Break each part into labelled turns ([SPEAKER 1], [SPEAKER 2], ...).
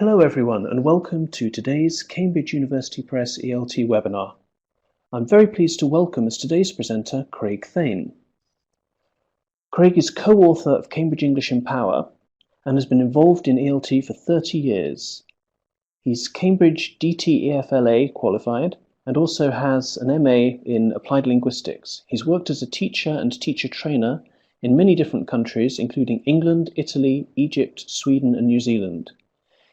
[SPEAKER 1] Hello everyone and welcome to today's Cambridge University Press ELT webinar. I'm very pleased to welcome as today's presenter Craig Thaine. Craig is co-author of Cambridge English in Power and has been involved in ELT for 30 years. He's Cambridge DT-EFLA qualified and also has an MA in Applied Linguistics. He's worked as a teacher and teacher trainer in many different countries including England, Italy, Egypt, Sweden and New Zealand.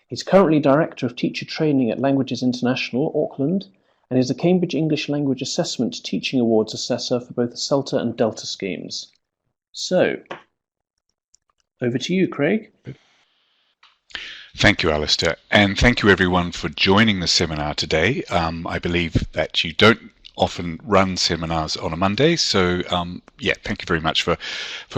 [SPEAKER 1] He's currently Director of Teacher Training at Languages International, Auckland, and is a Cambridge English Language Assessment Teaching Awards Assessor for both the CELTA and Delta schemes. So, over to you, Craig.
[SPEAKER 2] Thank you, Alistair, and thank you everyone for joining the seminar today. I believe that you don't often run seminars on a Monday, so thank you very much for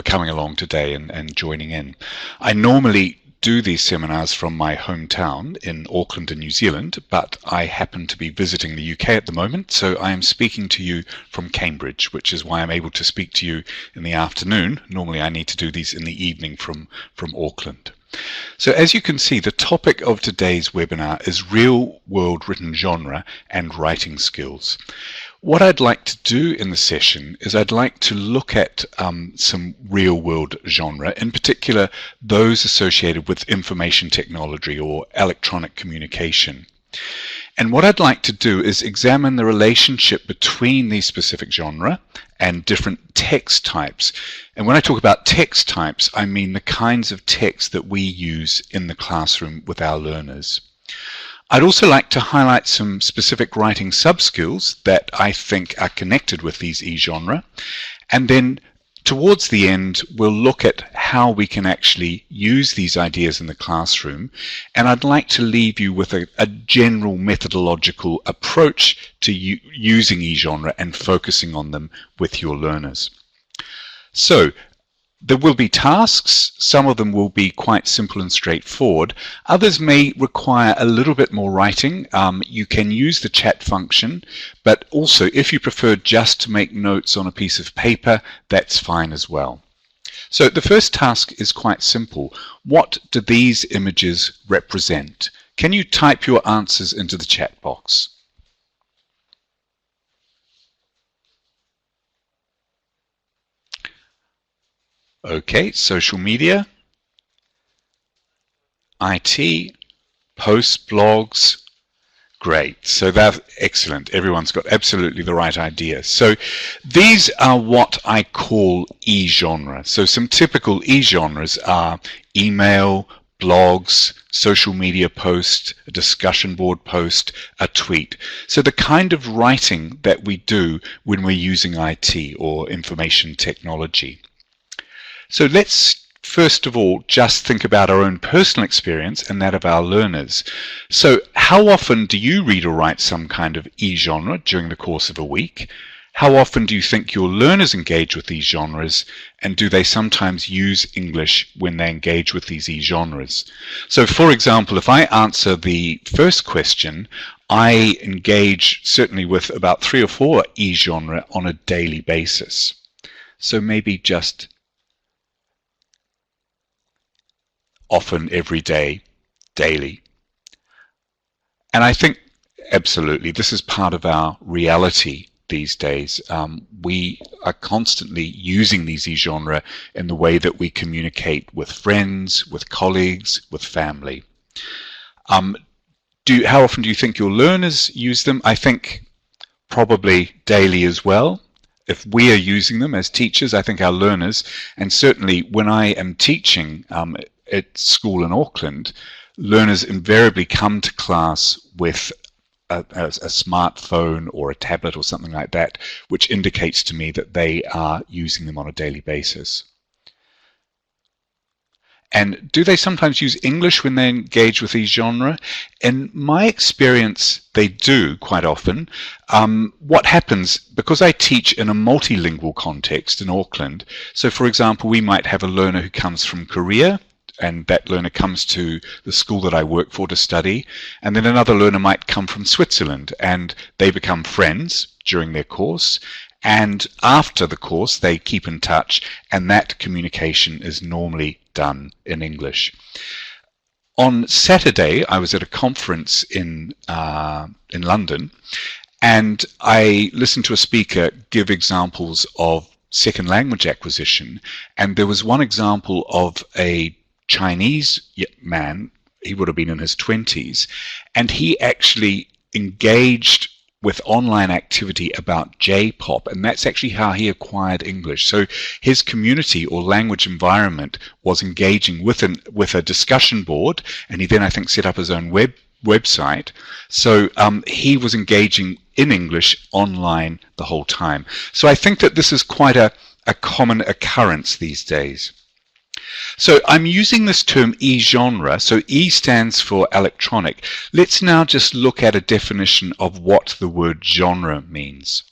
[SPEAKER 2] coming along today and joining in. I normally do these seminars from my hometown in Auckland in New Zealand, but I happen to be visiting the UK at the moment, so I am speaking to you from Cambridge, which is why I'm able to speak to you in the afternoon. Normally I need to do these in the evening from Auckland. So as you can see, the topic of today's webinar is real-world written genre and writing skills. What I'd like to do in the session is I'd like to look at some real-world genre, in particular those associated with information technology or electronic communication. And what I'd like to do is examine the relationship between these specific genre and different text types. And when I talk about text types, I mean the kinds of text that we use in the classroom with our learners. I'd also like to highlight some specific writing sub-skills that I think are connected with these e-genre. And then towards the end, we'll look at how we can actually use these ideas in the classroom. And I'd like to leave you with a general methodological approach to using e-genre and focusing on them with your learners. So, there will be tasks. Some of them will be quite simple and straightforward. Others may require a little bit more writing. You can use the chat function, but also if you prefer just to make notes on a piece of paper, that's fine as well. So the first task is quite simple. What do these images represent? Can you type your answers into the chat box? Okay, social media, IT, posts, blogs, great. So that's excellent. Everyone's got absolutely the right idea. So these are what I call e-genre. So some typical e-genres are email, blogs, social media post, a discussion board post, a tweet. So the kind of writing that we do when we're using IT or information technology. So let's first of all just think about our own personal experience and that of our learners. So how often do you read or write some kind of e-genre during the course of a week? How often do you think your learners engage with these genres, and do they sometimes use English when they engage with these e-genres? So for example, if I answer the first question, I engage certainly with about 3 or 4 e-genre on a daily basis. So maybe just often, every day, daily. And I think absolutely this is part of our reality these days. We are constantly using these e-genre in the way that we communicate with friends, with colleagues, with family. How often do you think your learners use them? I think probably daily as well. If we are using them as teachers, I think our learners, and certainly when I am teaching at school in Auckland, learners invariably come to class with a smartphone or a tablet or something like that, which indicates to me that they are using them on a daily basis. And do they sometimes use English when they engage with these genre? In my experience, they do quite often. What happens, because I teach in a multilingual context in Auckland, so for example, we might have a learner who comes from Korea, and that learner comes to the school that I work for to study, and then another learner might come from Switzerland, and they become friends during their course, and after the course they keep in touch, and that communication is normally done in English. On Saturday, I was at a conference in London, and I listened to a speaker give examples of second language acquisition, and there was one example of a Chinese man. He would have been in his 20s, and he actually engaged with online activity about J-pop, and that's actually how he acquired English. So his community or language environment was engaging with a discussion board, and he then, I think, set up his own website. So he was engaging in English online the whole time. So I think that this is quite a common occurrence these days. So I'm using this term e-genre. So E stands for electronic. Let's now just look at a definition of what the word genre means.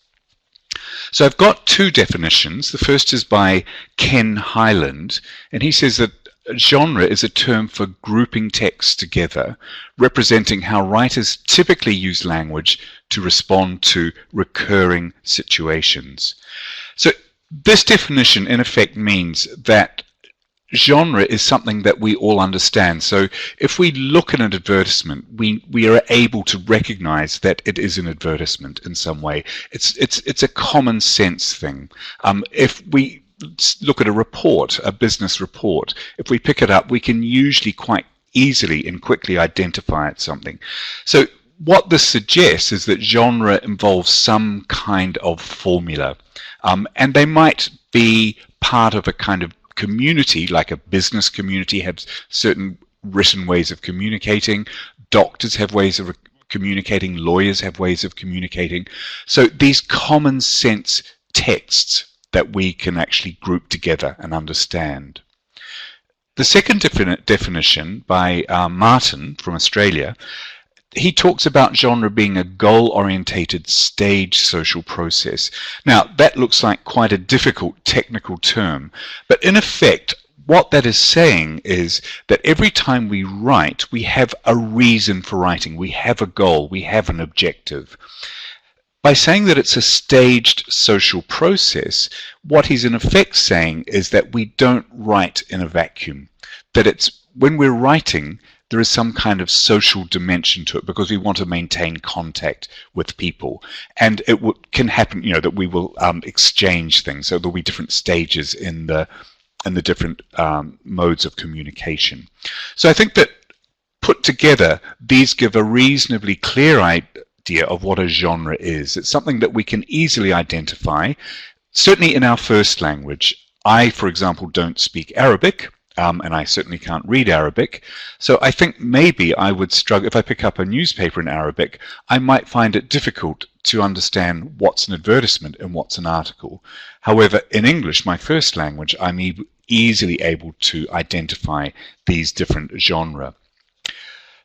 [SPEAKER 2] So I've got two definitions. The first is by Ken Highland, and he says that genre is a term for grouping texts together, representing how writers typically use language to respond to recurring situations. So this definition in effect means that genre is something that we all understand. So if we look at an advertisement, we are able to recognize that it is an advertisement in some way. It's a common sense thing. If we look at a report, a business report, if we pick it up, we can usually quite easily and quickly identify it's something. So what this suggests is that genre involves some kind of formula, and they might be part of a kind of community, like a business community has certain written ways of communicating, doctors have ways of communicating, lawyers have ways of communicating. So these common sense texts that we can actually group together and understand. The second definition by Martin from Australia, he talks about genre being a goal-orientated stage social process. Now, that looks like quite a difficult technical term, but in effect, what that is saying is that every time we write, we have a reason for writing. We have a goal. We have an objective. By saying that it's a staged social process, what he's in effect saying is that we don't write in a vacuum, that it's when we're writing, there is some kind of social dimension to it because we want to maintain contact with people. And it can happen, that we will exchange things. So there'll be different stages in the different modes of communication. So I think that put together, these give a reasonably clear idea of what a genre is. It's something that we can easily identify, certainly in our first language. I, for example, don't speak Arabic. And I certainly can't read Arabic. So I think maybe I would struggle, if I pick up a newspaper in Arabic, I might find it difficult to understand what's an advertisement and what's an article. However, in English, my first language, I'm easily able to identify these different genres.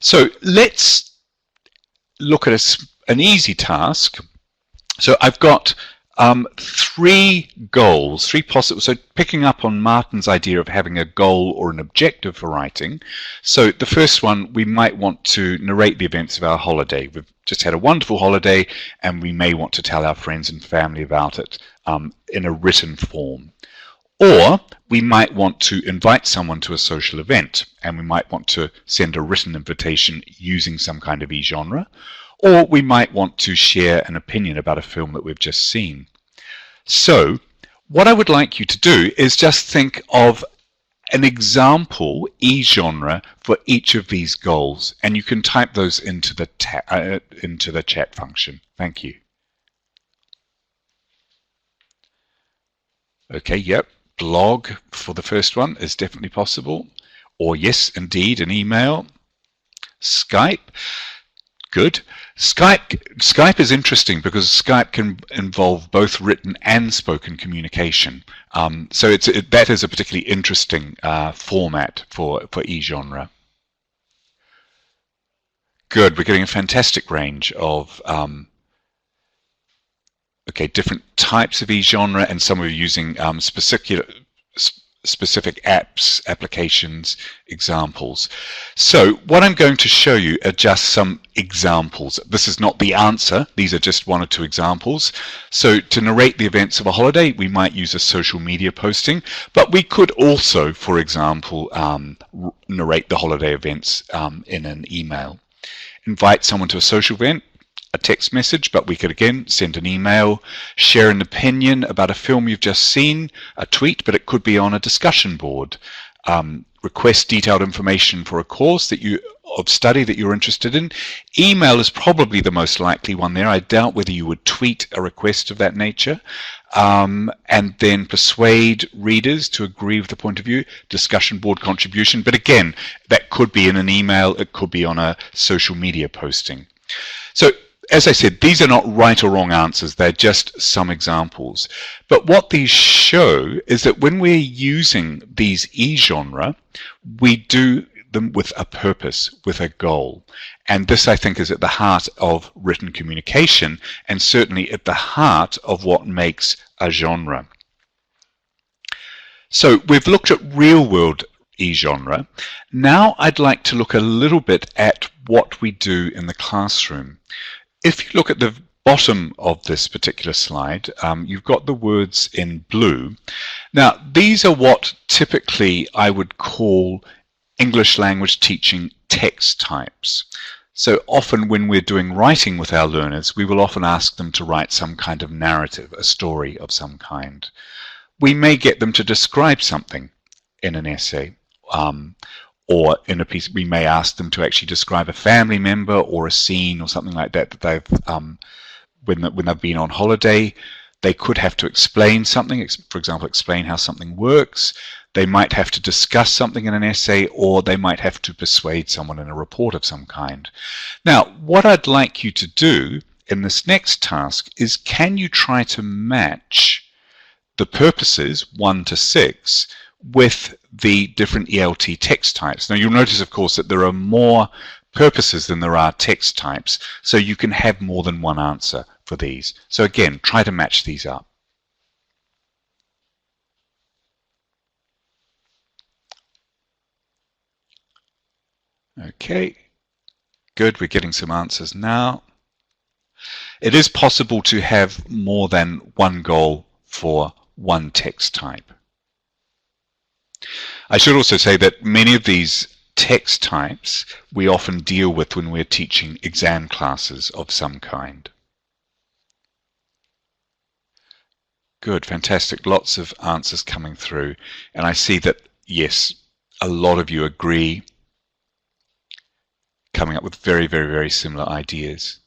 [SPEAKER 2] So let's look at an easy task. So I've got three goals, three possible. So picking up on Martin's idea of having a goal or an objective for writing. So the first one, we might want to narrate the events of our holiday. We've just had a wonderful holiday, and we may want to tell our friends and family about it in a written form. Or we might want to invite someone to a social event, and we might want to send a written invitation using some kind of e-genre. Or we might want to share an opinion about a film that we've just seen. So what I would like you to do is just think of an example e-genre for each of these goals, and you can type those into the chat function. Thank you. Okay, yep, blog for the first one is definitely possible. Or yes, indeed, an email. Skype. Good. Skype is interesting because Skype can involve both written and spoken communication. So that is a particularly interesting format for e-genre. Good. We're getting a fantastic range of different types of e-genre, and some are using specific apps, applications, examples. So what I'm going to show you are just some examples. This is not the answer. These are just one or two examples. So to narrate the events of a holiday, we might use a social media posting, but we could also, for example, narrate the holiday events in an email. Invite someone to a social event, a text message, but we could again send an email. Share an opinion about a film you've just seen, a tweet, but it could be on a discussion board. Request detailed information for a course of study that you're interested in. Email is probably the most likely one there. I doubt whether you would tweet a request of that nature. And then persuade readers to agree with the point of view, discussion board contribution. But again, that could be in an email, it could be on a social media posting. So as I said, these are not right or wrong answers, they're just some examples. But what these show is that when we're using these e-genre, we do them with a purpose, with a goal. And this, I think, is at the heart of written communication, and certainly at the heart of what makes a genre. So we've looked at real-world e-genre. Now I'd like to look a little bit at what we do in the classroom. If you look at the bottom of this particular slide, you've got the words in blue. Now, these are what typically I would call English language teaching text types. So often when we're doing writing with our learners, we will often ask them to write some kind of narrative, a story of some kind. We may get them to describe something in an essay, or in a piece. We may ask them to actually describe a family member or a scene or something like that they've when they've been on holiday. They could have to explain something, for example, explain how something works. They might have to discuss something in an essay, or they might have to persuade someone in a report of some kind. Now, what I'd like you to do in this next task is, can you try to match the purposes 1 to 6 with the different ELT text types? Now, you'll notice, of course, that there are more purposes than there are text types, so you can have more than one answer for these. So again, try to match these up. Okay, good, we're getting some answers now. It is possible to have more than one goal for one text type. I should also say that many of these text types we often deal with when we're teaching exam classes of some kind. Good, fantastic, lots of answers coming through, and I see that, yes, a lot of you agree, coming up with very, very, very similar ideas.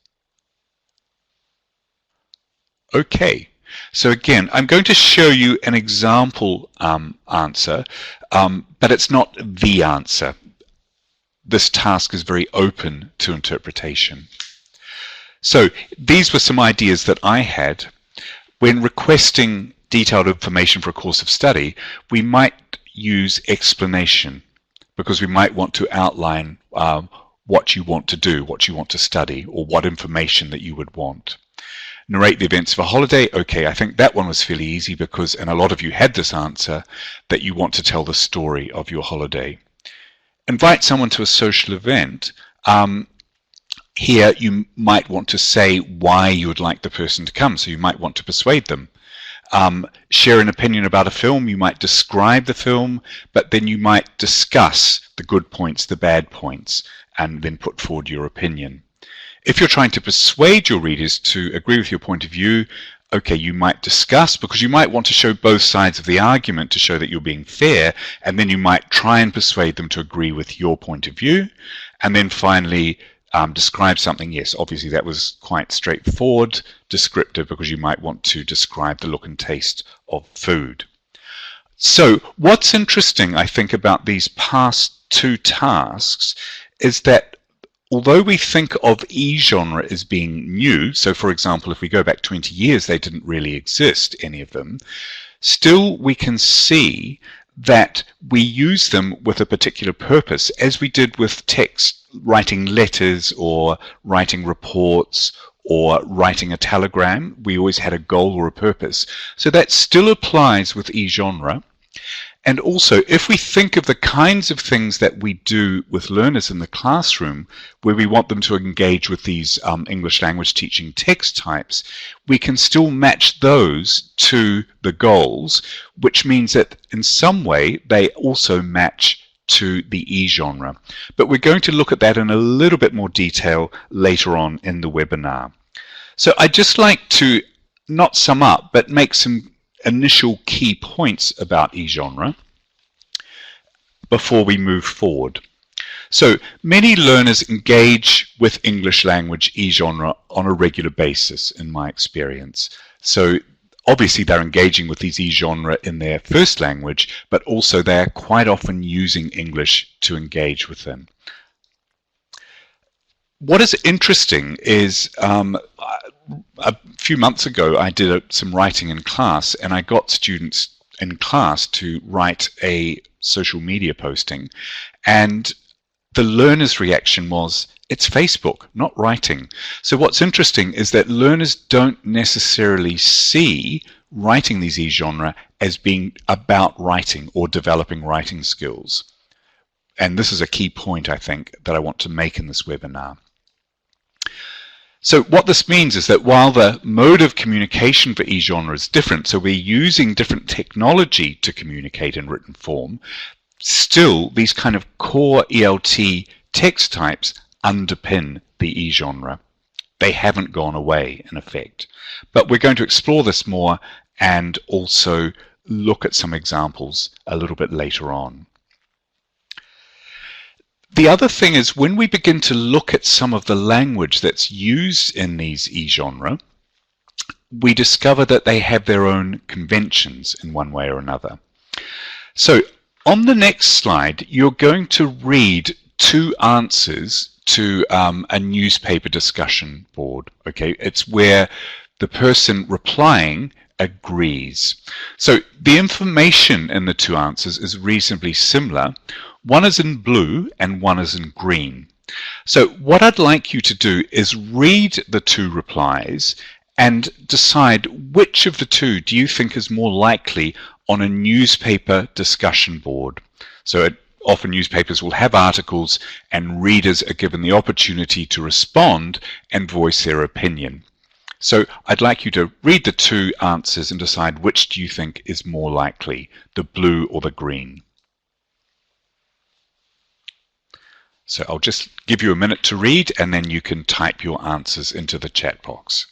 [SPEAKER 2] Okay, so again, I'm going to show you an example answer, but it's not the answer. This task is very open to interpretation. So these were some ideas that I had. When requesting detailed information for a course of study, we might use explanation, because we might want to outline what you want to do, what you want to study, or what information that you would want. Narrate the events of a holiday. Okay, I think that one was fairly easy because, and a lot of you had this answer, that you want to tell the story of your holiday. Invite someone to a social event. Here you might want to say why you would like the person to come, so you might want to persuade them. Share an opinion about a film. You might describe the film, but then you might discuss the good points, the bad points, and then put forward your opinion. If you're trying to persuade your readers to agree with your point of view, okay, you might discuss, because you might want to show both sides of the argument to show that you're being fair, and then you might try and persuade them to agree with your point of view. And then finally, describe something. Yes, obviously that was quite straightforward, descriptive, because you might want to describe the look and taste of food. So what's interesting, I think, about these past two tasks is that although we think of e-genre as being new, so for example, if we go back 20 years, they didn't really exist, any of them, still we can see that we use them with a particular purpose, as we did with text, writing letters or writing reports or writing a telegram. We always had a goal or a purpose. So that still applies with e-genre. And also, if we think of the kinds of things that we do with learners in the classroom, where we want them to engage with these English language teaching text types, we can still match those to the goals, which means that in some way they also match to the e-genre. But we're going to look at that in a little bit more detail later on in the webinar. So I'd just like to not sum up, but make some initial key points about e-genre before we move forward. So many learners engage with English language e-genre on a regular basis, in my experience. So obviously they're engaging with these e-genre in their first language, but also they're quite often using English to engage with them. What is interesting is a few months ago I did some writing in class, and I got students in class to write a social media posting, and the learner's reaction was, it's Facebook, not writing. So what's interesting is that learners don't necessarily see writing these e-genre as being about writing or developing writing skills. And this is a key point, I think, that I want to make in this webinar. So what this means is that while the mode of communication for e-genre is different, so we're using different technology to communicate in written form, still these kind of core ELT text types underpin the e-genre. They haven't gone away, in effect. But we're going to explore this more and also look at some examples a little bit later on. The other thing is, when we begin to look at some of the language that's used in these e-genre, we discover that they have their own conventions in one way or another. So on the next slide, you're going to read two answers to a newspaper discussion board. Okay, it's where the person replying agrees. So the information in the two answers is reasonably similar. One is in blue and one is in green. So what I'd like you to do is read the two replies and decide which of the two do you think is more likely on a newspaper discussion board. So often newspapers will have articles and readers are given the opportunity to respond and voice their opinion. So I'd like you to read the two answers and decide which do you think is more likely, the blue or the green. So I'll just give you a minute to read, and then you can type your answers into the chat box.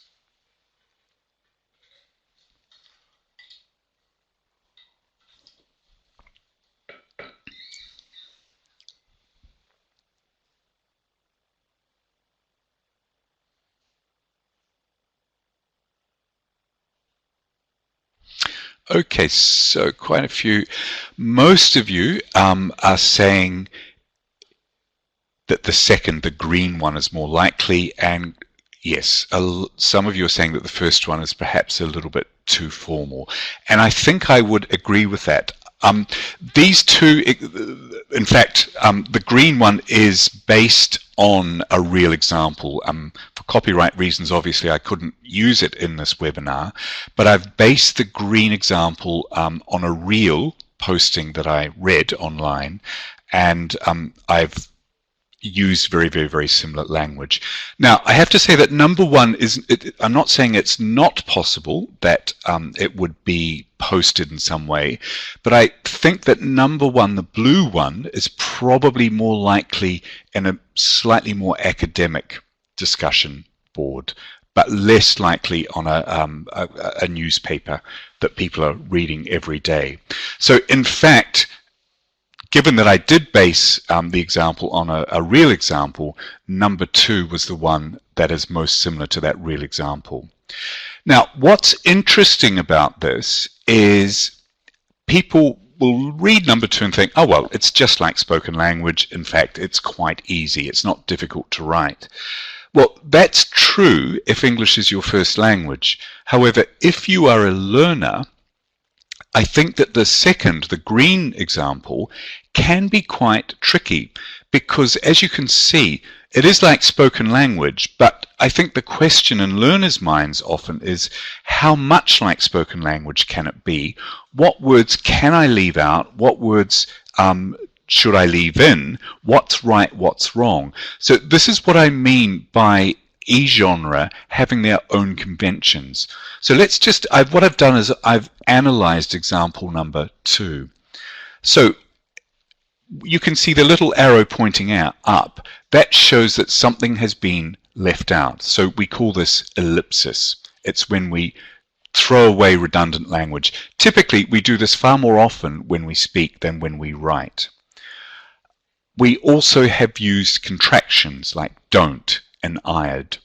[SPEAKER 2] Okay, so quite a few. Most of you are saying that the second, the green one, is more likely, and yes, some of you are saying that the first one is perhaps a little bit too formal, and I think I would agree with that. These two, in fact, the green one is based on a real example. For copyright reasons, obviously, I couldn't use it in this webinar, but I've based the green example on a real posting that I read online, and I've use very, very, very similar language. Now, I have to say that number one is, I'm not saying it's not possible that it would be posted in some way, but I think that number one, the blue one, is probably more likely in a slightly more academic discussion board, but less likely on a newspaper that people are reading every day. So in fact, given that I did base the example on a real example, number two was the one that is most similar to that real example. Now, what's interesting about this is people will read number two and think, oh, well, it's just like spoken language. In fact, it's quite easy. It's not difficult to write. Well, that's true if English is your first language. However, if you are a learner, I think that the second, the green example, can be quite tricky because as you can see, it is like spoken language, but I think the question in learners' minds often is, how much like spoken language can it be? What words can I leave out? What words should I leave in? What's right, what's wrong? So this is what I mean by e-genre having their own conventions. So let's just, what I've done is I've analyzed example number 2. So you can see the little arrow pointing out up. That shows that something has been left out. So we call this ellipsis. It's when we throw away redundant language. Typically, we do this far more often when we speak than when we write. We also have used contractions like don't and I'd.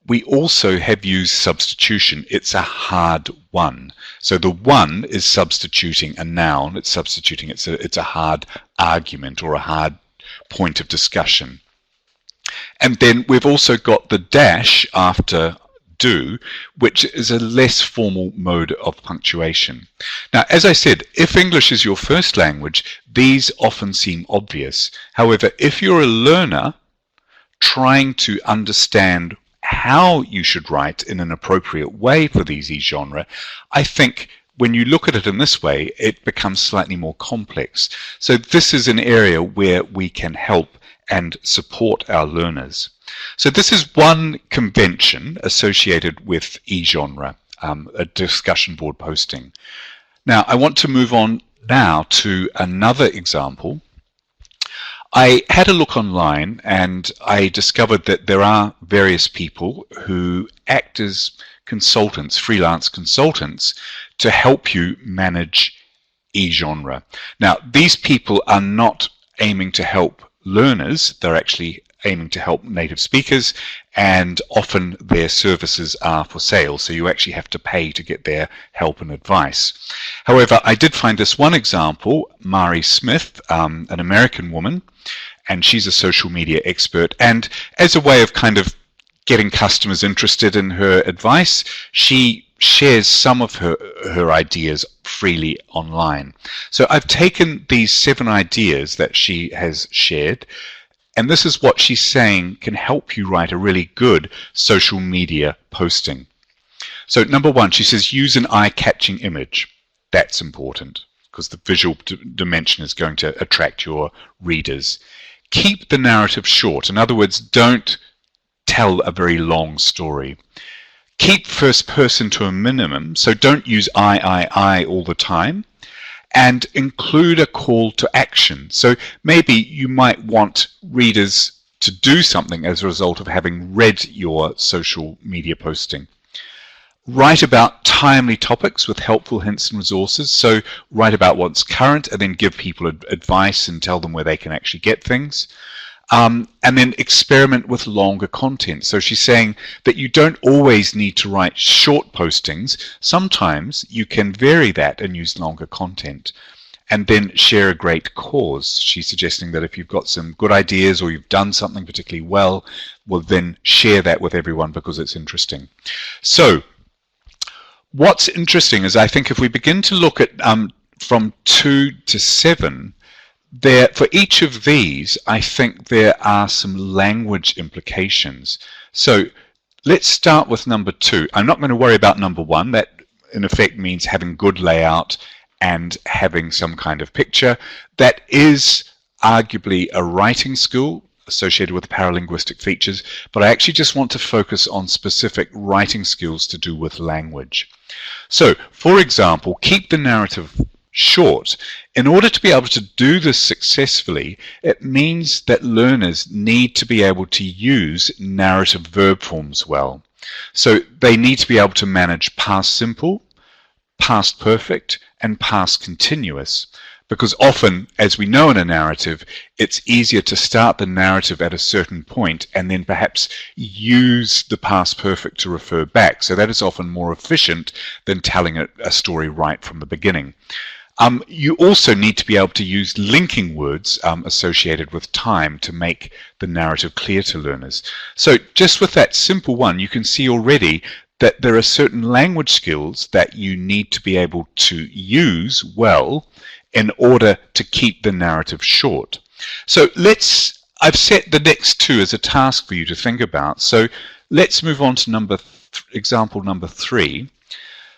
[SPEAKER 2] We also have used substitution. It's a hard one. So the one is substituting a noun. It's substituting. It's a hard argument or a hard point of discussion. And then we've also got the dash after do, which is a less formal mode of punctuation. Now, as I said, if English is your first language, these often seem obvious. However, if you're a learner trying to understand how you should write in an appropriate way for these e-genre, I think when you look at it in this way, it becomes slightly more complex. So this is an area where we can help and support our learners. So this is one convention associated with e-genre, a discussion board posting. Now, I want to move on now to another example. I had a look online and I discovered that there are various people who act as consultants, freelance consultants, to help you manage e-genre. Now, these people are not aiming to help learners, they're actually aiming to help native speakers, and often their services are for sale, so you actually have to pay to get their help and advice. However, I did find this one example, Mari Smith, an American woman, and she's a social media expert, and as a way of kind of getting customers interested in her advice, she shares some of her ideas freely online. So I've taken these 7 ideas that she has shared, and this is what she's saying can help you write a really good social media posting. So number 1, she says use an eye-catching image. That's important because the visual dimension is going to attract your readers. Keep the narrative short. In other words, don't tell a very long story. Keep first person to a minimum, so don't use I all the time. And include a call to action. So maybe you might want readers to do something as a result of having read your social media posting. Write about timely topics with helpful hints and resources. So write about what's current and then give people advice and tell them where they can actually get things. And then experiment with longer content. So she's saying that you don't always need to write short postings. Sometimes you can vary that and use longer content. And then share a great cause. She's suggesting that if you've got some good ideas or you've done something particularly well, then share that with everyone because it's interesting. So what's interesting is I think if we begin to look at from 2 to 7, for each of these, I think there are some language implications. So let's start with number 2. I'm not going to worry about number 1. That, in effect, means having good layout and having some kind of picture. That is arguably a writing skill associated with paralinguistic features, but I actually just want to focus on specific writing skills to do with language. So, for example, keep the narrative short. In order to be able to do this successfully, it means that learners need to be able to use narrative verb forms well. So they need to be able to manage past simple, past perfect, and past continuous. Because often, as we know in a narrative, it's easier to start the narrative at a certain point and then perhaps use the past perfect to refer back. So that is often more efficient than telling a story right from the beginning. You also need to be able to use linking words associated with time to make the narrative clear to learners. So just with that simple one, you can see already that there are certain language skills that you need to be able to use well in order to keep the narrative short. So I've set the next two as a task for you to think about. So let's move on to example number 3.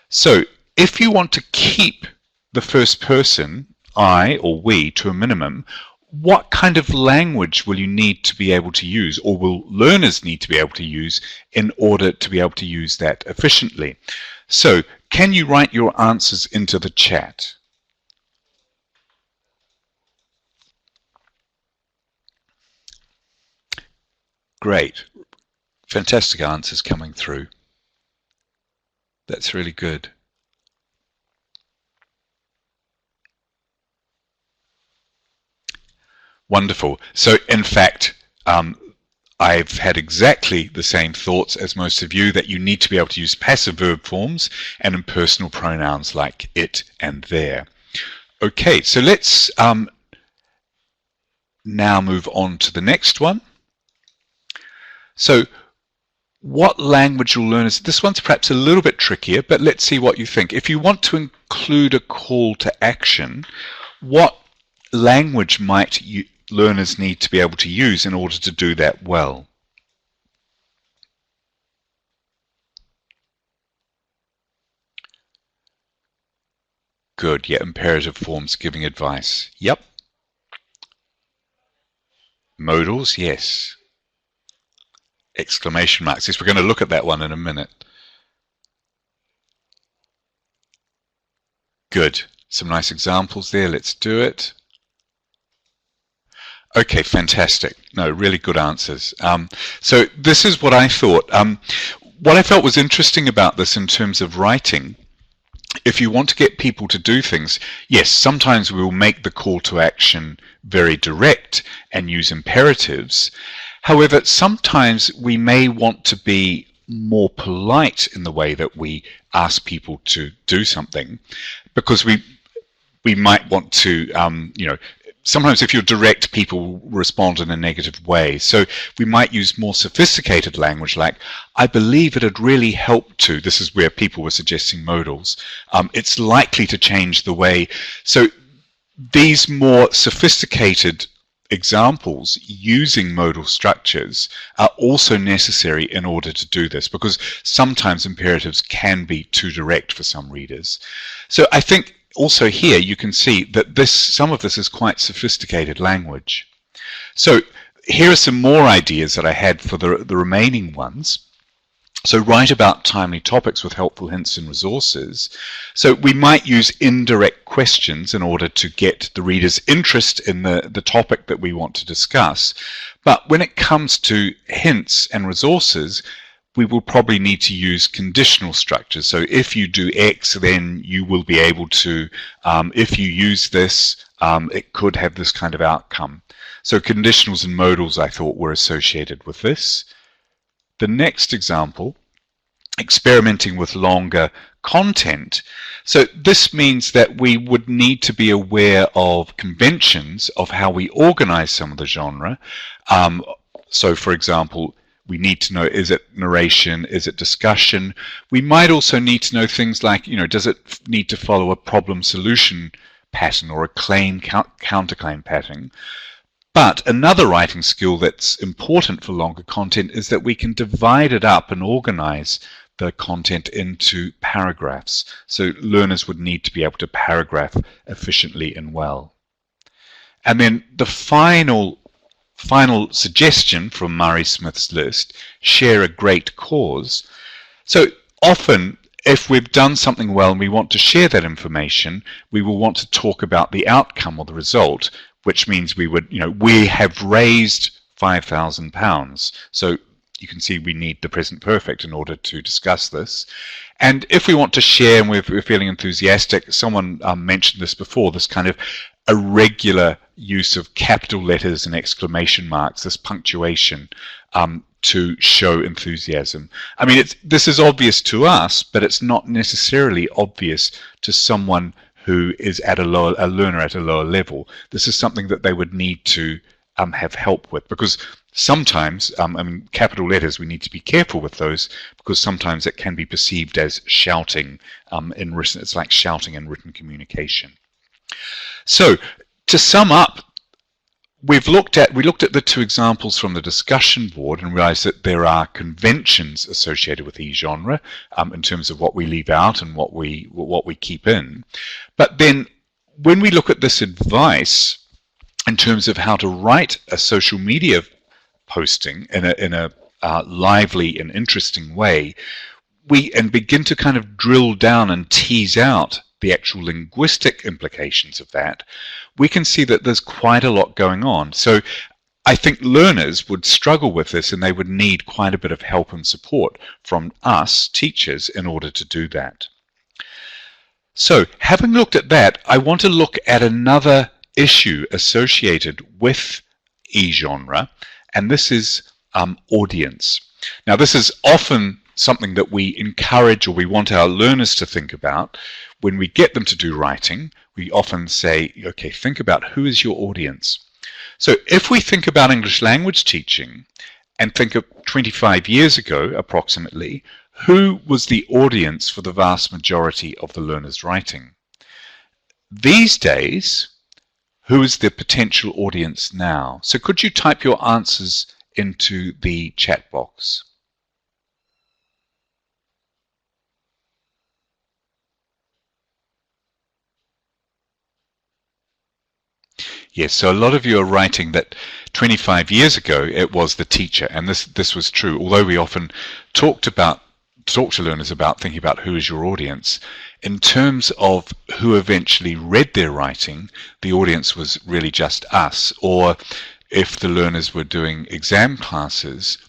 [SPEAKER 2] So if you want to keep the first person, I or we, to a minimum, what kind of language will you need to be able to use, or will learners need to be able to use, in order to be able to use that efficiently? So can you write your answers into the chat? Great. Fantastic answers coming through. That's really good. Wonderful. So in fact, I've had exactly the same thoughts as most of you, that you need to be able to use passive verb forms and impersonal pronouns like it and their. Okay, so let's now move on to the next one. So what language will learners, this one's perhaps a little bit trickier, but let's see what you think. If you want to include a call to action, what language might learners need to be able to use in order to do that well? Good, yeah, imperative forms giving advice. Yep. Modals, yes. Exclamation marks. Yes, we're going to look at that one in a minute. Good. Some nice examples there. Let's do it. Okay, fantastic. No, really good answers. So this is what I thought. What I felt was interesting about this in terms of writing, if you want to get people to do things, yes, sometimes we will make the call to action very direct and use imperatives. However, sometimes we may want to be more polite in the way that we ask people to do something, because we might want to, sometimes if you're direct, people respond in a negative way. So we might use more sophisticated language like, I believe it'd really help to, this is where people were suggesting modals, it's likely to change the way. So these more sophisticated examples using modal structures are also necessary in order to do this, because sometimes imperatives can be too direct for some readers. So I think also here you can see that some of this is quite sophisticated language. So here are some more ideas that I had for the remaining ones. So write about timely topics with helpful hints and resources. So we might use indirect questions in order to get the reader's interest in the topic that we want to discuss. But when it comes to hints and resources, we will probably need to use conditional structures. So if you do X, then you will be able to, if you use this, it could have this kind of outcome. So conditionals and modals, I thought, were associated with this. The next example, experimenting with longer content. So this means that we would need to be aware of conventions of how we organize some of the genre. So for example, we need to know, is it narration, is it discussion? We might also need to know things like, does it need to follow a problem-solution pattern or a claim-counterclaim pattern? But another writing skill that's important for longer content is that we can divide it up and organize the content into paragraphs. So learners would need to be able to paragraph efficiently and well. And then the final suggestion from Murray Smith's list, share a great cause. So often, if we've done something well and we want to share that information, we will want to talk about the outcome or the result, which means we would, we have raised £5,000. So you can see we need the present perfect in order to discuss this. And if we want to share and we're feeling enthusiastic, someone mentioned this before, this kind of irregular use of capital letters and exclamation marks, this punctuation, to show enthusiasm. I mean, this is obvious to us, but it's not necessarily obvious to someone who is a learner at a lower level. This is something that they would need to have help with, because sometimes, capital letters, we need to be careful with those, because sometimes it can be perceived as shouting in written. It's like shouting in written communication. So to sum up we looked at the two examples from the discussion board and realized that there are conventions associated with e-genre in terms of what we leave out and what we keep in. But then when we look at this advice in terms of how to write a social media posting in a lively and interesting way, and begin to kind of drill down and tease out the actual linguistic implications of that, we can see that there's quite a lot going on. So I think learners would struggle with this, and they would need quite a bit of help and support from us teachers in order to do that. So having looked at that, I want to look at another issue associated with e-genre, and this is audience. Now, this is often something that we encourage or we want our learners to think about. When we get them to do writing, we often say, okay, think about who is your audience. So if we think about English language teaching and think of 25 years ago, approximately, who was the audience for the vast majority of the learners' writing? These days, who is the potential audience now? So could you type your answers into the chat box? Yes, so a lot of you are writing that 25 years ago it was the teacher, and this was true. Although we often talk to learners about thinking about who is your audience, in terms of who eventually read their writing, the audience was really just us. Or if the learners were doing exam classes,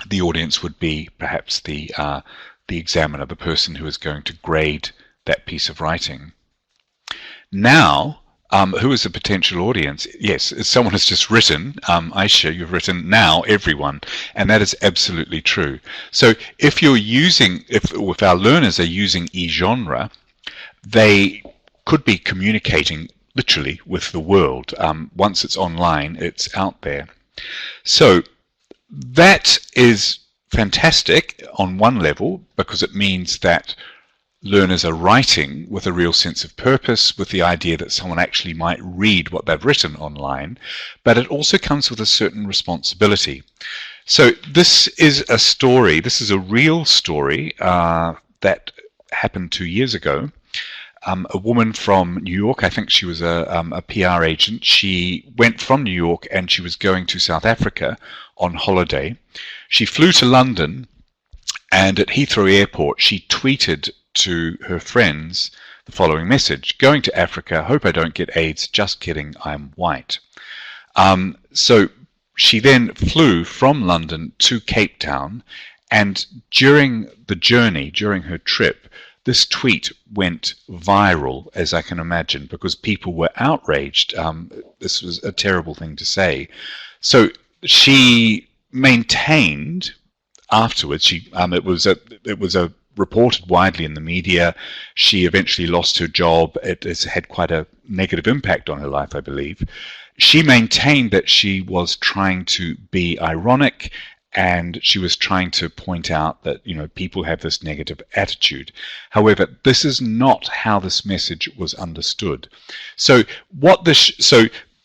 [SPEAKER 2] the audience would be perhaps the examiner, the person who is going to grade that piece of writing. Now, who is the potential audience? Yes, someone has just written, Aisha, you've written now everyone, and that is absolutely true. So if our learners are using e-genre, they could be communicating literally with the world. Once it's online, it's out there. So that is fantastic on one level, because it means that learners are writing with a real sense of purpose, with the idea that someone actually might read what they've written online, but it also comes with a certain responsibility. So this is a story, this is a real story that happened 2 years ago. A woman from New York, I think she was a PR agent, she went from New York and she was going to South Africa on holiday. She flew to London, and at Heathrow Airport she tweeted to her friends the following message: going to Africa, hope I don't get AIDS, just kidding, I'm white. So she then flew from London to Cape Town, and during the journey, during her trip, this tweet went viral, as I can imagine, because people were outraged. This was a terrible thing to say. So she maintained afterwards, it was reported widely in the media. She eventually lost her job. It has had quite a negative impact on her life, I believe. She maintained that she was trying to be ironic, and she was trying to point out that, people have this negative attitude. However, this is not how this message was understood. So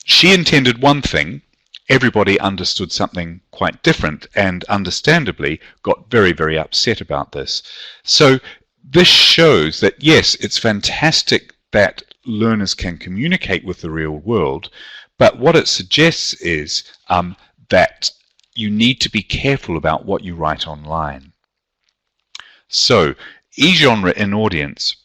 [SPEAKER 2] she intended one thing. Everybody understood something quite different, and understandably got very, very upset about this. So this shows that, yes, it's fantastic that learners can communicate with the real world, but what it suggests is that you need to be careful about what you write online. So, e-genre in audience.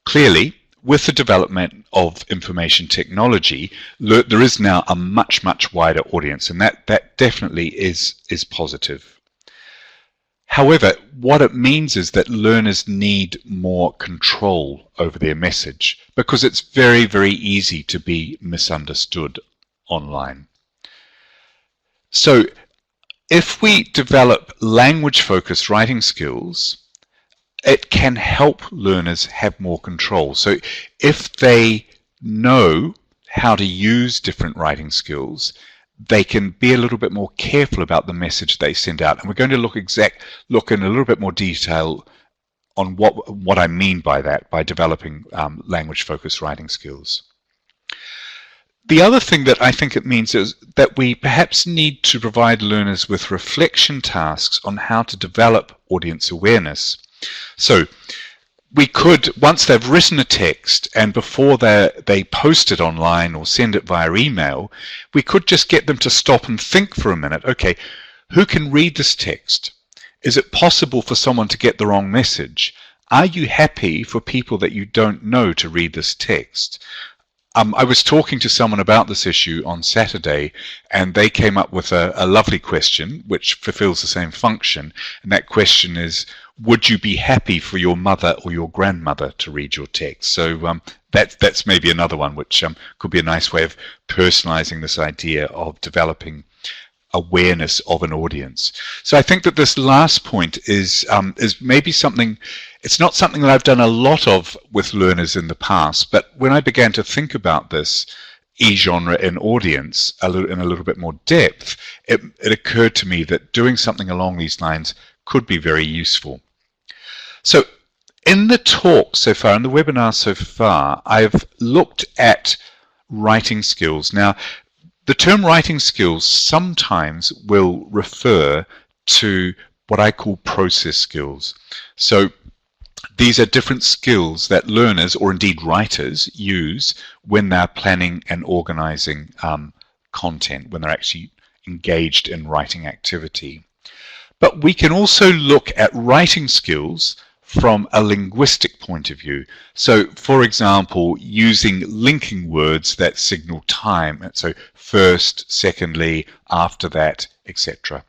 [SPEAKER 2] Clearly, with the development of information technology, there is now a much, much wider audience, and that definitely is positive. However, what it means is that learners need more control over their message, because it's very, very easy to be misunderstood online. So if we develop language-focused writing skills, it can help learners have more control. So if they know how to use different writing skills, they can be a little bit more careful about the message they send out. And we're going to look in a little bit more detail on what I mean by that, by developing language-focused writing skills. The other thing that I think it means is that we perhaps need to provide learners with reflection tasks on how to develop audience awareness. So we could, once they've written a text and before they post it online or send it via email, we could just get them to stop and think for a minute. Okay, who can read this text? Is it possible for someone to get the wrong message? Are you happy for people that you don't know to read this text? I was talking to someone about this issue on Saturday, and they came up with a lovely question which fulfills the same function, and that question is, would you be happy for your mother or your grandmother to read your text? So that's maybe another one which could be a nice way of personalizing this idea of developing awareness of an audience. So I think that this last point is maybe something. It's not something that I've done a lot of with learners in the past, but when I began to think about this e-genre in audience in a little bit more depth, it occurred to me that doing something along these lines could be very useful. So in the talk so far, in the webinar so far, I've looked at writing skills. Now, the term writing skills sometimes will refer to what I call process skills. So these are different skills that learners, or indeed writers, use when they're planning and organizing content, when they're actually engaged in writing activity. But we can also look at writing skills from a linguistic point of view. So, for example, using linking words that signal time. So, first, secondly, after that, etc.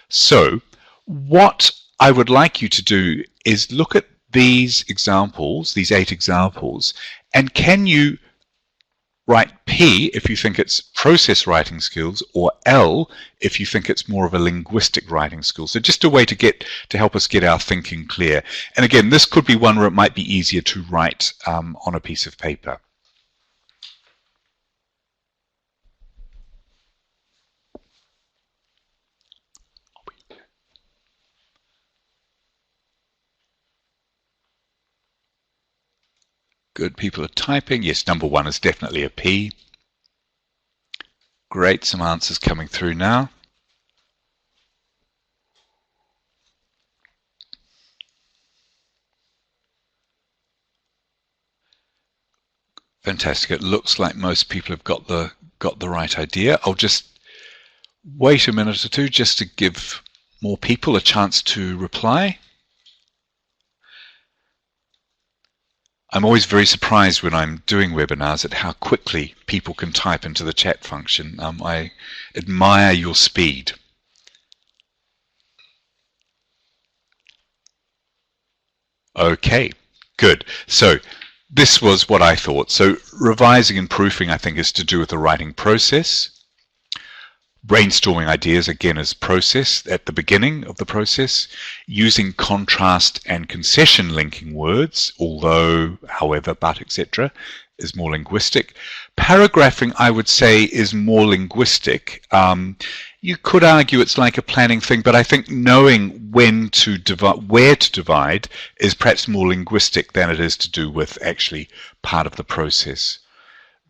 [SPEAKER 2] So, what I would like you to do is look at these examples, these 8 examples, and can you write P if you think it's process writing skills, or L if you think it's more of a linguistic writing skill. So just a way to help us get our thinking clear. And again, this could be one where it might be easier to write on a piece of paper. Good, people are typing. Yes, number 1 is definitely a P. Great, some answers coming through now. Fantastic. It looks like most people have got the right idea. I'll just wait a minute or two just to give more people a chance to reply. I'm always very surprised when I'm doing webinars at how quickly people can type into the chat function. I admire your speed. Okay, good. So this was what I thought. So revising and proofing, I think, is to do with the writing process. Brainstorming ideas, again, is process at the beginning of the process. Using contrast and concession linking words, although, however, but, etc., is more linguistic. Paragraphing, I would say, is more linguistic. You could argue it's like a planning thing, but I think knowing when to divide, where to divide, is perhaps more linguistic than it is to do with actually part of the process.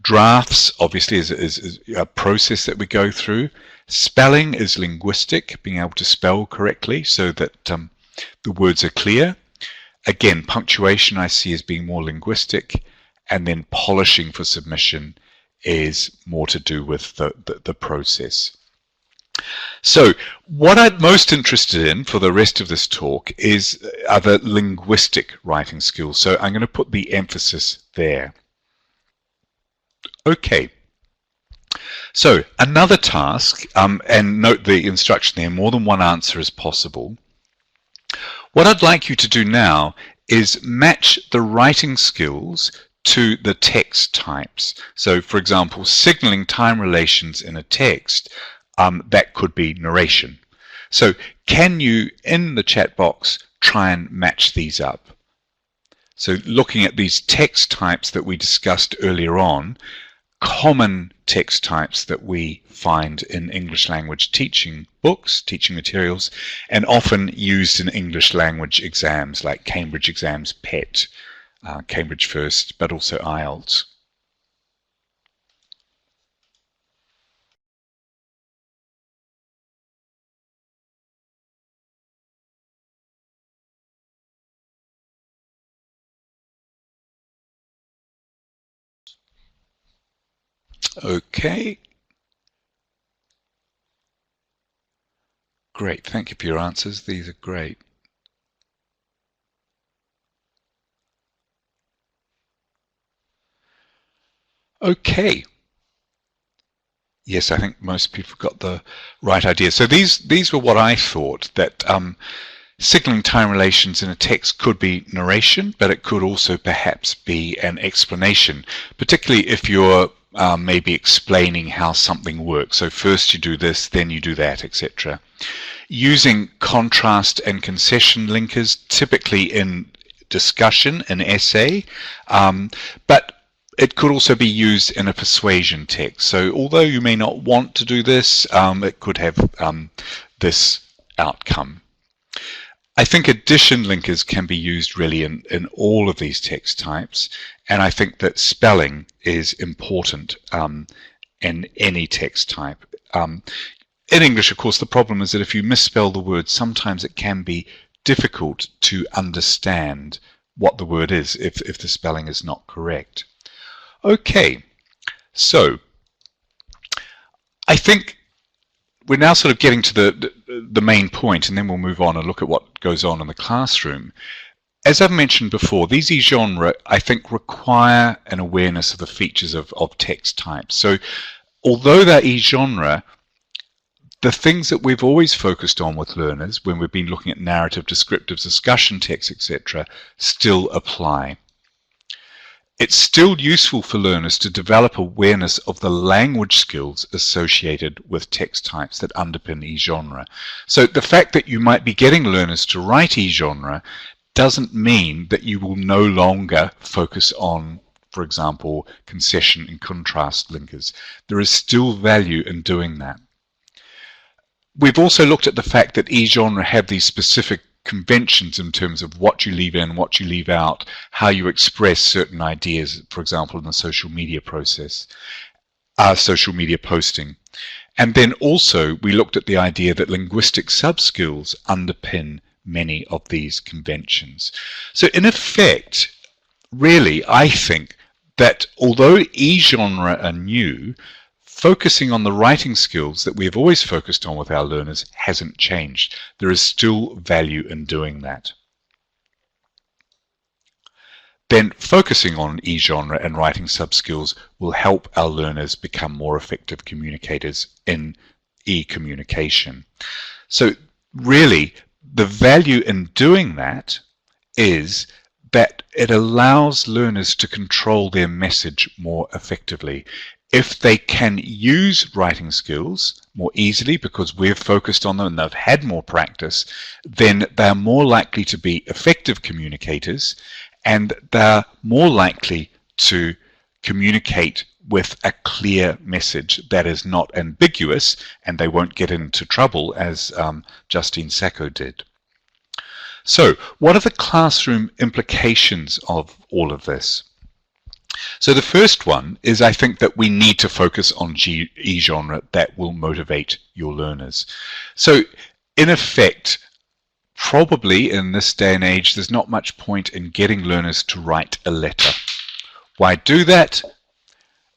[SPEAKER 2] Drafts, obviously, is a process that we go through. Spelling is linguistic, being able to spell correctly so that the words are clear. Again, punctuation I see as being more linguistic, and then polishing for submission is more to do with the process. So what I'm most interested in for the rest of this talk are the linguistic writing skills. So I'm going to put the emphasis there. Okay, so another task, and note the instruction there, more than one answer is possible. What I'd like you to do now is match the writing skills to the text types. So for example, signaling time relations in a text, that could be narration. So can you, in the chat box, try and match these up? So looking at these text types that we discussed earlier on, common text types that we find in English language teaching books, teaching materials, and often used in English language exams like Cambridge exams, PET, Cambridge First, but also IELTS. Okay. Great. Thank you for your answers. These are great. Okay. Yes, I think most people got the right idea. So these were what I thought, that signaling time relations in a text could be narration, but it could also perhaps be an explanation, particularly if you're maybe explaining how something works. So first you do this, then you do that, etc. Using contrast and concession linkers, typically in discussion, an essay, but it could also be used in a persuasion text. So although you may not want to do this, it could have this outcome. I think addition linkers can be used really in all of these text types, and I think that spelling is important in any text type. In English, of course, the problem is that if you misspell the word, sometimes it can be difficult to understand what the word is if the spelling is not correct. Okay, so I think we're now sort of getting to the main point, and then we'll move on and look at what goes on in the classroom. As I've mentioned before, these e-genre, I think, require an awareness of the features of text types. So although they're e-genre, the things that we've always focused on with learners when we've been looking at narrative, descriptives, discussion text, etc., still apply. It's still useful for learners to develop awareness of the language skills associated with text types that underpin e-genre. So the fact that you might be getting learners to write e-genre doesn't mean that you will no longer focus on, for example, concession and contrast linkers. There is still value in doing that. We've also looked at the fact that e-genre have these specific conventions in terms of what you leave in, what you leave out, how you express certain ideas, for example, in the social media process, social media posting. And then also we looked at the idea that linguistic sub-skills underpin many of these conventions. So in effect, really, I think that although e-genre are new, focusing on the writing skills that we have always focused on with our learners hasn't changed. There is still value in doing that. Then focusing on e-genre and writing sub-skills will help our learners become more effective communicators in e-communication. So really, the value in doing that is that it allows learners to control their message more effectively. If they can use writing skills more easily because we've focused on them and they've had more practice, then they're more likely to be effective communicators, and they're more likely to communicate with a clear message that is not ambiguous, and they won't get into trouble as Justine Sacco did. So what are the classroom implications of all of this? So the first one is, I think, that we need to focus on e-genre that will motivate your learners. So in effect, probably in this day and age, there's not much point in getting learners to write a letter. Why do that?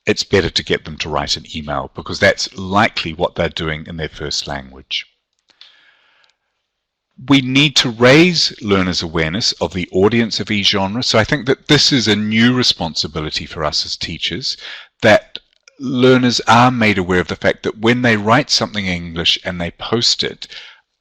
[SPEAKER 2] It's better to get them to write an email, because that's likely what they're doing in their first language. We need to raise learners' awareness of the audience of e-genre. So I think that this is a new responsibility for us as teachers, that learners are made aware of the fact that when they write something in English and they post it,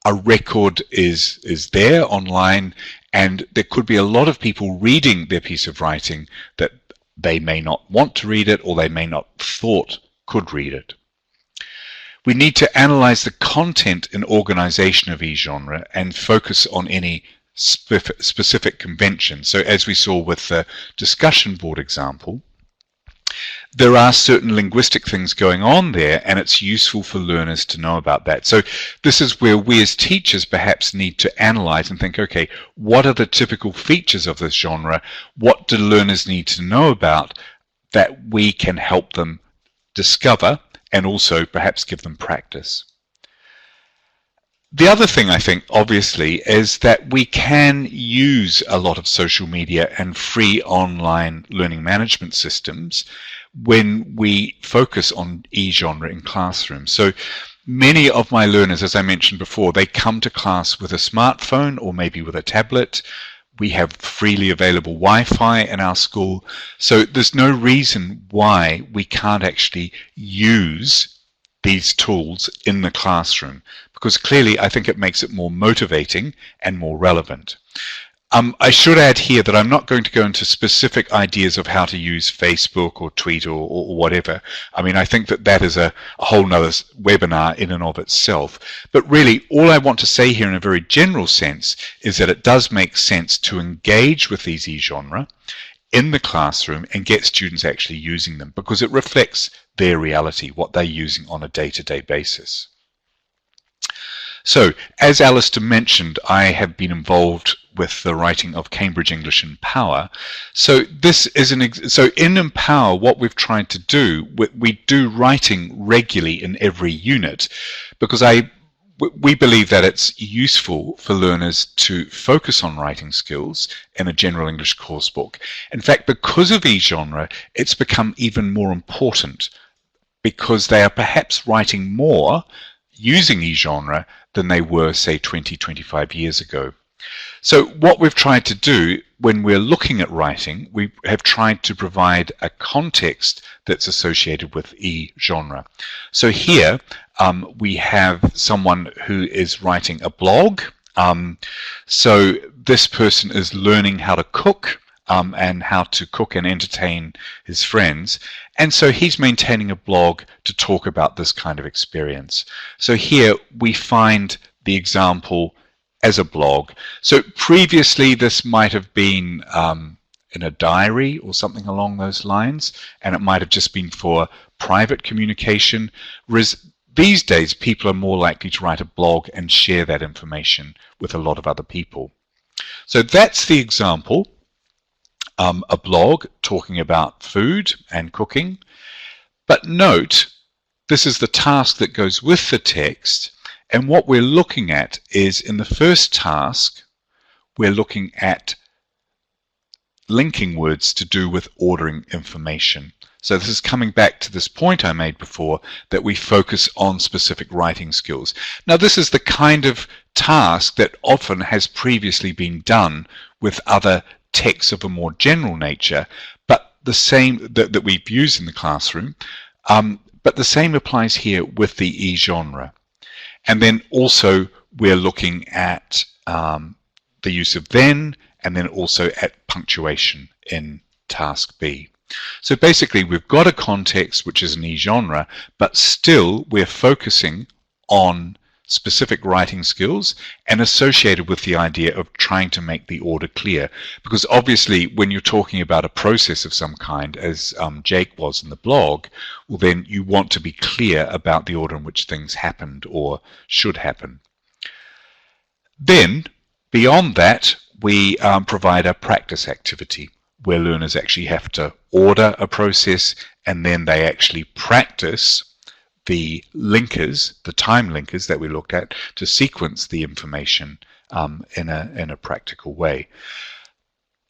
[SPEAKER 2] a record is there online, and there could be a lot of people reading their piece of writing that they may not want to read it, or they may not thought could read it. We need to analyze the content and organization of e-genre and focus on any specific convention. So as we saw with the discussion board example, there are certain linguistic things going on there, and it's useful for learners to know about that. So this is where we as teachers perhaps need to analyze and think, okay, what are the typical features of this genre? What do learners need to know about that we can help them discover, and also perhaps give them practice? The other thing, I think, obviously, is that we can use a lot of social media and free online learning management systems when we focus on e-genre in classrooms. So many of my learners, as I mentioned before, they come to class with a smartphone or maybe with a tablet. We have freely available Wi-Fi in our school, so there's no reason why we can't actually use these tools in the classroom, because clearly I think it makes it more motivating and more relevant. I should add here that I'm not going to go into specific ideas of how to use Facebook or tweet or whatever. I mean, I think that is a whole nother webinar in and of itself. But really, all I want to say here in a very general sense is that it does make sense to engage with these e-genre in the classroom and get students actually using them, because it reflects their reality, what they're using on a day-to-day basis. So, as Alistair mentioned, I have been involved with the writing of Cambridge English in Power. So this is so in Empower, what we've tried to do, we do writing regularly in every unit, because we believe that it's useful for learners to focus on writing skills in a general English course book. In fact, because of e-genre, it's become even more important, because they are perhaps writing more using e-genre than they were, say, 20-25 years ago. So what we've tried to do when we're looking at writing, we have tried to provide a context that's associated with e-genre. So here we have someone who is writing a blog. So this person is learning how to cook and how to cook and entertain his friends. And so he's maintaining a blog to talk about this kind of experience. So here we find the example as a blog. So previously this might have been in a diary or something along those lines, and it might have just been for private communication. Whereas these days people are more likely to write a blog and share that information with a lot of other people. So that's the example, a blog talking about food and cooking. But note, this is the task that goes with the text. And what we're looking at is, in the first task, we're looking at linking words to do with ordering information. So this is coming back to this point I made before, that we focus on specific writing skills. Now, this is the kind of task that often has previously been done with other texts of a more general nature, but the same that we've used in the classroom, but the same applies here with the e-genre. And then also we're looking at the use of then, and then also at punctuation in task B. So basically we've got a context which is an e-genre, but still we're focusing on specific writing skills and associated with the idea of trying to make the order clear. Because obviously when you're talking about a process of some kind, as Jake was in the blog, well then you want to be clear about the order in which things happened or should happen. Then beyond that, we provide a practice activity where learners actually have to order a process, and then they actually practice the linkers, the time linkers that we looked at, to sequence the information in a practical way.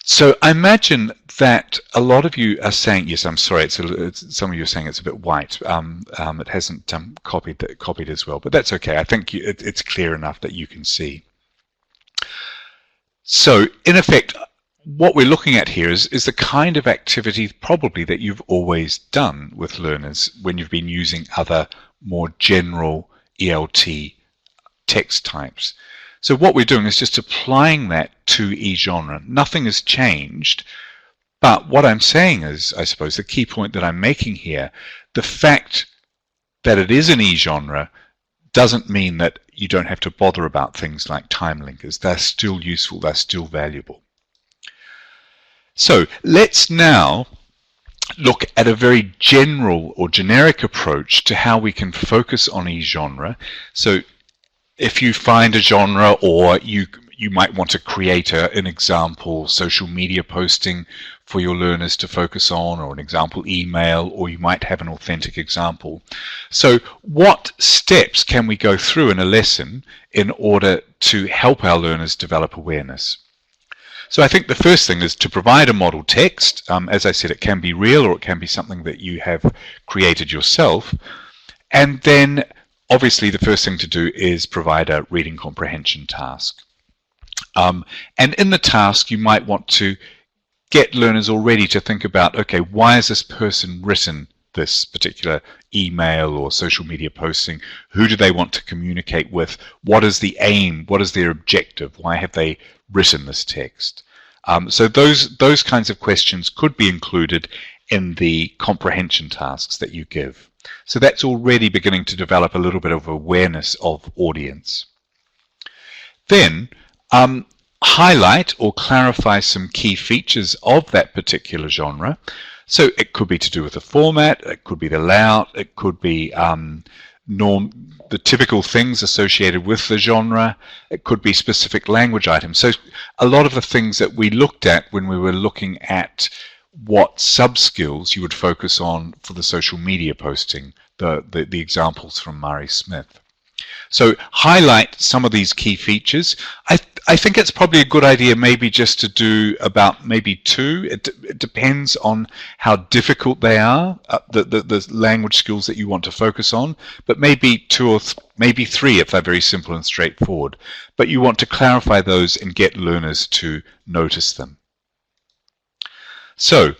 [SPEAKER 2] So I imagine that a lot of you are saying, yes, I'm sorry, some of you are saying it's a bit white. It hasn't copied as well, but that's okay. I think it's clear enough that you can see. So in effect, what we're looking at here is the kind of activity probably that you've always done with learners when you've been using other more general ELT text types. So what we're doing is just applying that to e-genre. Nothing has changed, but what I'm saying is, I suppose, the key point that I'm making here, the fact that it is an e-genre doesn't mean that you don't have to bother about things like time linkers. They're still useful, they're still valuable. So let's now look at a very general or generic approach to how we can focus on e-genre. So if you find a genre, or you might want to create an example social media posting for your learners to focus on, or an example email, or you might have an authentic example. So what steps can we go through in a lesson in order to help our learners develop awareness? So I think the first thing is to provide a model text. As I said, it can be real or it can be something that you have created yourself. And then obviously the first thing to do is provide a reading comprehension task. And in the task, you might want to get learners already to think about, okay, why has this person written this particular email or social media posting? Who do they want to communicate with? What is the aim? What is their objective? Why have they written this text? So those kinds of questions could be included in the comprehension tasks that you give. So that's already beginning to develop a little bit of awareness of audience. Then highlight or clarify some key features of that particular genre. So it could be to do with the format, it could be the layout, it could be the typical things associated with the genre, it could be specific language items. So a lot of the things that we looked at when we were looking at what sub-skills you would focus on for the social media posting, the examples from Mari Smith. So highlight some of these key features. I think it's probably a good idea maybe just to do about maybe 2. It depends on how difficult they are, the language skills that you want to focus on, but maybe 2 or maybe 3 if they're very simple and straightforward. But you want to clarify those and get learners to notice them. So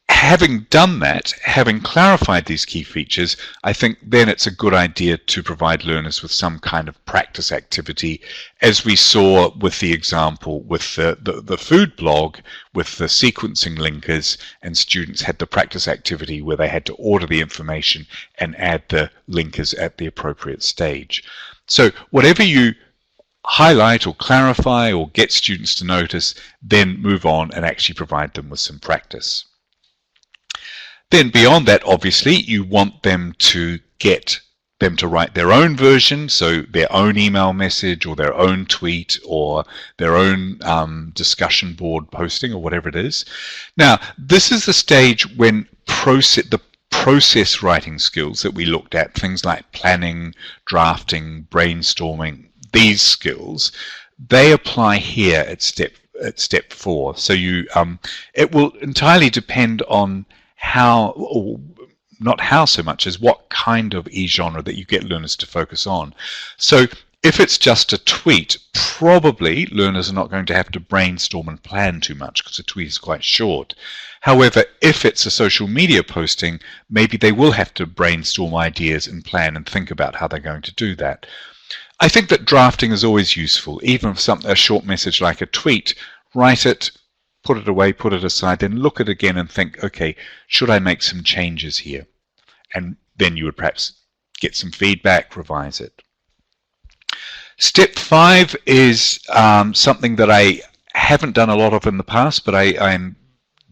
[SPEAKER 2] having done that, having clarified these key features, I think then it's a good idea to provide learners with some kind of practice activity, as we saw with the example with the food blog, with the sequencing linkers, and students had the practice activity where they had to order the information and add the linkers at the appropriate stage. So whatever you highlight or clarify or get students to notice, then move on and actually provide them with some practice. Then beyond that, obviously, you want them to get them to write their own version, so their own email message or their own tweet or their own discussion board posting or whatever it is. Now, this is the stage when the process writing skills that we looked at, things like planning, drafting, brainstorming, these skills, they apply here at step 4. So it will entirely depend on how, or not how so much as what kind of e-genre that you get learners to focus on. So if it's just a tweet, probably learners are not going to have to brainstorm and plan too much because a tweet is quite short. However, if it's a social media posting, maybe they will have to brainstorm ideas and plan and think about how they're going to do that. I think that drafting is always useful, even if a short message like a tweet, write it, put it away, put it aside, then look at it again and think, okay, should I make some changes here? And then you would perhaps get some feedback, revise it. Step 5 is something that I haven't done a lot of in the past, but I'm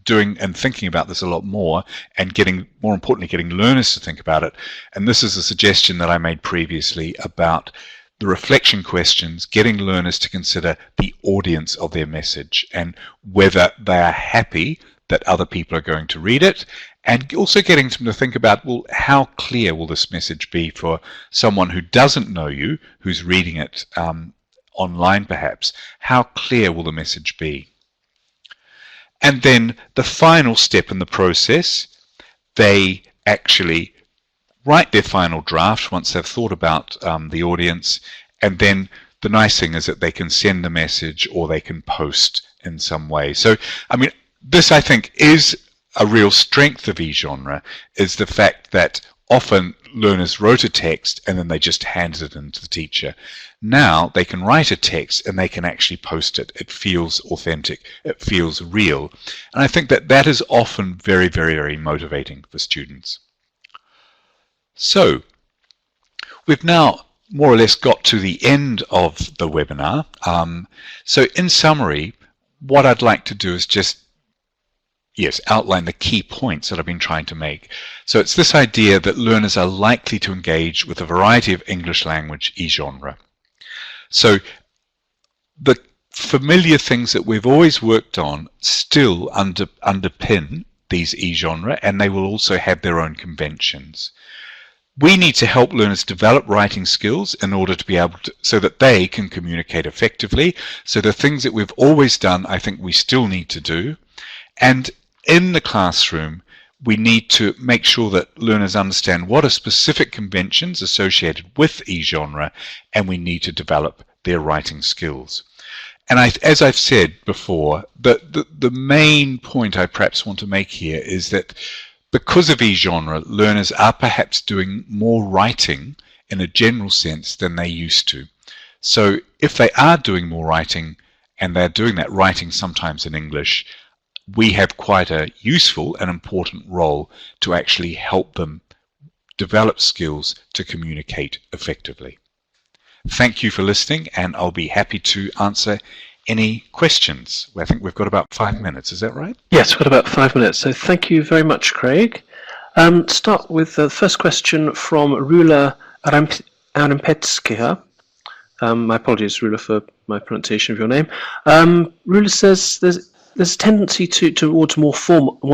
[SPEAKER 2] doing and thinking about this a lot more, and more importantly, getting learners to think about it. And this is a suggestion that I made previously about the reflection questions, getting learners to consider the audience of their message and whether they are happy that other people are going to read it, and also getting them to think about, well, how clear will this message be for someone who doesn't know you, who's reading it online perhaps? How clear will the message be? And then the final step in the process, they actually write their final draft once they've thought about the audience, and then the nice thing is that they can send the message or they can post in some way. So, I mean, this I think is a real strength of e-genre, is the fact that often learners wrote a text and then they just handed it in to the teacher. Now they can write a text and they can actually post it. It feels authentic. It feels real. And I think that that is often very, very, very motivating for students. So we've now more or less got to the end of the webinar. So in summary, what I'd like to do is just outline the key points that I've been trying to make. So it's this idea that learners are likely to engage with a variety of English language e-genre. So the familiar things that we've always worked on still underpin these e-genre, and they will also have their own conventions. We need to help learners develop writing skills in order to be able to, so that they can communicate effectively. So the things that we've always done, I think we still need to do. And in the classroom, we need to make sure that learners understand what are specific conventions associated with e-genre, and we need to develop their writing skills. And as I've said before, the main point I perhaps want to make here is that because of e-genre, learners are perhaps doing more writing in a general sense than they used to. So if they are doing more writing, and they're doing that writing sometimes in English, we have quite a useful and important role to actually help them develop skills to communicate effectively. Thank you for listening, and I'll be happy to answer any questions. I think we've got about 5 minutes, is that right?
[SPEAKER 1] Yes, we've got about 5 minutes, so thank you very much, Craig. Start with the first question from Rula Arampetskaya. My apologies, Rula, for my pronunciation of your name. Rula says there's a tendency towards more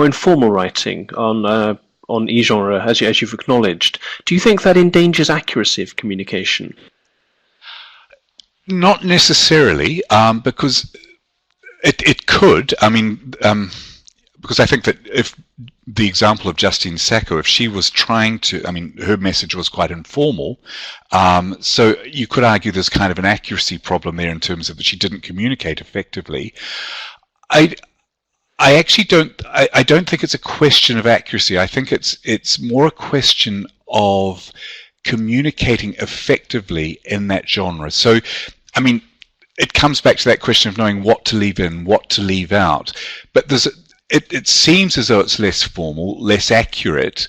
[SPEAKER 1] informal writing on e-genre, as you've acknowledged. Do you think that endangers accuracy of communication?
[SPEAKER 2] Not necessarily, because it could. I mean, because I think that if the example of Justine Sacco, if she was trying to, I mean, her message was quite informal, so you could argue there's kind of an accuracy problem there in terms of that she didn't communicate effectively. I actually don't. I don't think it's a question of accuracy. I think it's more a question of communicating effectively in that genre. So, I mean, it comes back to that question of knowing what to leave in, what to leave out. But it seems as though it's less formal, less accurate.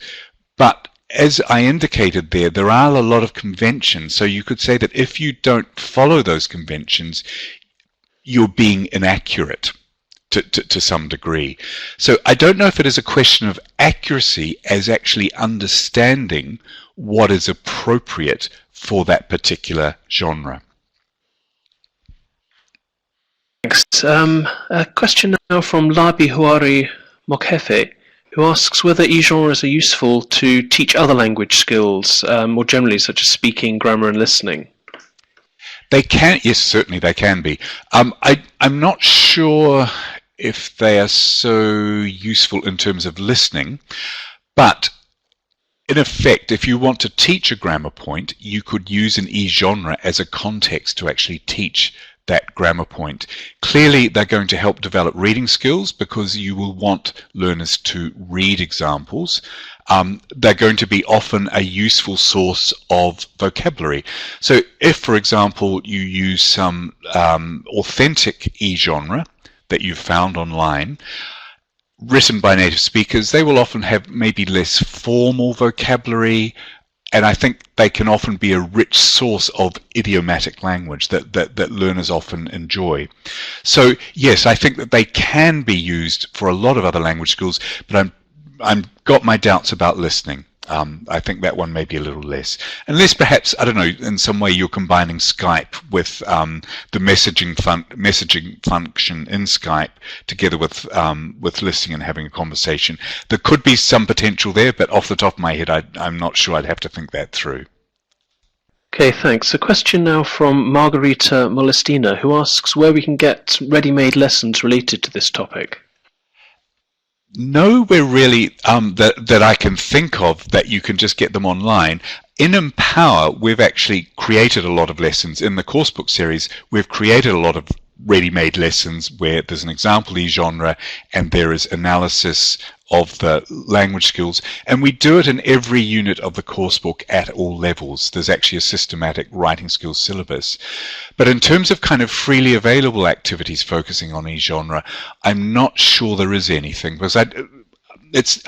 [SPEAKER 2] But as I indicated there are a lot of conventions. So you could say that if you don't follow those conventions, you're being inaccurate to some degree. So I don't know if it is a question of accuracy as actually understanding what is appropriate for that particular genre.
[SPEAKER 1] Thanks. A question now from Labi Huari Mokhefe, who asks whether e-genres are useful to teach other language skills, more generally, such as speaking, grammar, and listening.
[SPEAKER 2] They can, yes, certainly they can be. I'm not sure if they are so useful in terms of listening, but in effect, if you want to teach a grammar point, you could use an e-genre as a context to actually teach that grammar point. Clearly, they're going to help develop reading skills because you will want learners to read examples. They're going to be often a useful source of vocabulary. So if, for example, you use some authentic e-genre that you've found online, written by native speakers, they will often have maybe less formal vocabulary, and I think they can often be a rich source of idiomatic language that learners often enjoy. So yes, I think that they can be used for a lot of other language skills, but I'm got my doubts about listening. I think that one may be a little less. Unless perhaps, I don't know, in some way you're combining Skype with the messaging function in Skype together with listening and having a conversation. There could be some potential there, but off the top of my head, I'm not sure. I'd have to think that through.
[SPEAKER 1] Okay, thanks. A question now from Margarita Molestina, who asks where we can get ready-made lessons related to this topic.
[SPEAKER 2] Nowhere really that I can think of that you can just get them online. In Empower, we've actually created a lot of lessons. In the coursebook series, we've created a lot of ready-made lessons where there's an example e-genre and there is analysis of the language skills, and we do it in every unit of the coursebook at all levels. There's actually a systematic writing skills syllabus. But in terms of kind of freely available activities focusing on e-genre, I'm not sure there is anything, because I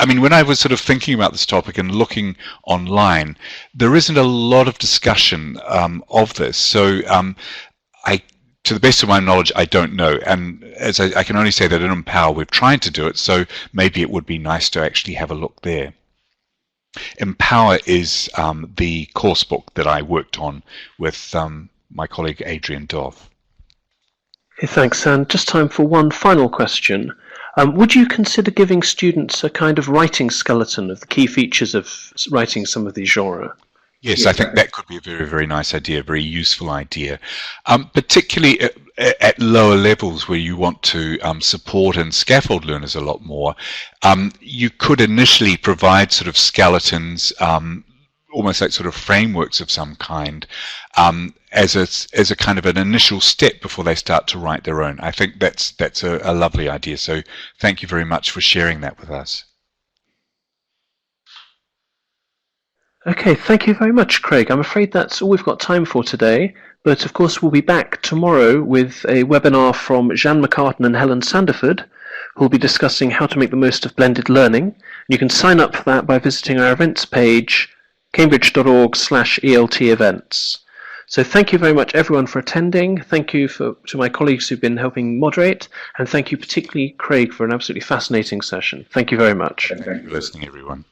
[SPEAKER 2] mean, when I was sort of thinking about this topic and looking online, there isn't a lot of discussion of this. So to the best of my knowledge, I don't know. And as I can only say that in Empower, we're trying to do it, so maybe it would be nice to actually have a look there. Empower is the course book that I worked on with my colleague Adrian Dove.
[SPEAKER 1] Okay, thanks. And just time for one final question. Would you consider giving students a kind of writing skeleton of the key features of writing some of these genres?
[SPEAKER 2] Yes, I think that could be a very, very nice idea, a very useful idea, particularly at lower levels where you want to support and scaffold learners a lot more. You could initially provide sort of skeletons, almost like sort of frameworks of some kind, as a kind of an initial step before they start to write their own. I think that's a lovely idea. So thank you very much for sharing that with us.
[SPEAKER 1] Okay, thank you very much, Craig. I'm afraid that's all we've got time for today, but of course we'll be back tomorrow with a webinar from Jeanne McCartan and Helen Sanderford, who'll be discussing how to make the most of blended learning. You can sign up for that by visiting our events page, cambridge.org/ELT events. So thank you very much everyone for attending. Thank you to my colleagues who've been helping moderate, and thank you particularly Craig for an absolutely fascinating session. Thank you very much.
[SPEAKER 2] Thank you for listening, everyone.